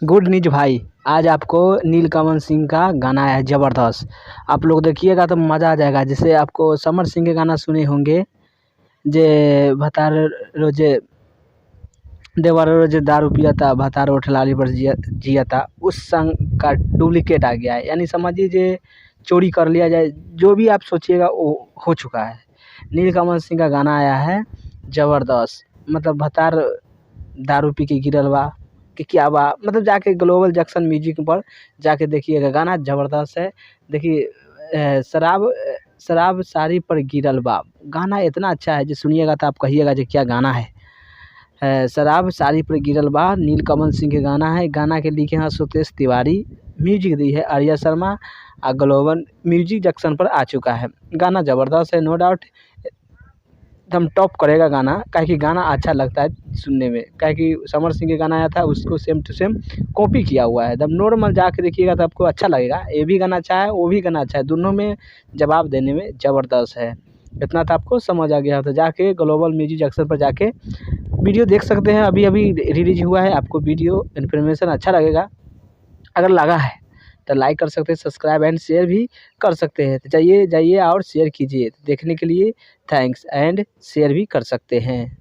Good news भाई, आज आपको नीलकमल सिंह का गाना आया है ज़बरदस्त। आप लोग देखिएगा तो मज़ा आ जाएगा। जैसे आपको समर सिंह के गाना सुने होंगे, जे भतार रोजे देवर रोजे दारू पिया था, भतार ओठ लाली पर जिया था, उस सॉन्ग का डुप्लीकेट आ गया है। यानी समझिए जे चोरी कर लिया जाए, जो भी आप सोचिएगा वो हो चुका है। नीलकमल सिंह का गाना आया है ज़बरदस्त। मतलब भतार दारू पी के गिरल बा कि क्या बा, मतलब जाके ग्लोबल जंक्शन म्यूजिक पर जाके देखिएगा, गाना ज़बरदस्त है। देखिए शराब साड़ी पर गिरल बा, गाना इतना अच्छा है जो सुनिएगा तो आप कहिएगा जो क्या गाना है। शराब साड़ी पर गिरल बा नीलकमल सिंह के गाना है। गाना के लिखे हैं सुतेश तिवारी, म्यूजिक दी है आर्या शर्मा और ग्लोबल म्यूजिक जंक्शन पर आ चुका है। गाना ज़बरदस्त है, नो डाउट एकदम टॉप करेगा गाना, काहे कि गाना अच्छा लगता है सुनने में। काहे कि समर सिंह के गाना आया था, उसको सेम टू सेम कॉपी किया हुआ है। एकदम नॉर्मल जाके देखिएगा तो आपको अच्छा लगेगा। ये भी गाना अच्छा है, वो भी गाना अच्छा है, दोनों में जवाब देने में ज़बरदस्त है। इतना तो आपको समझ आ गया, तो जाके ग्लोबल म्यूजिक जंक्शन पर जाके वीडियो देख सकते हैं। अभी अभी रिलीज हुआ है, आपको वीडियो इन्फॉर्मेशन अच्छा लगेगा। अगर लगा है तो लाइक कर सकते हैं, सब्सक्राइब एंड शेयर भी कर सकते हैं। तो जाइए और शेयर कीजिए। देखने के लिए थैंक्स, एंड शेयर भी कर सकते हैं।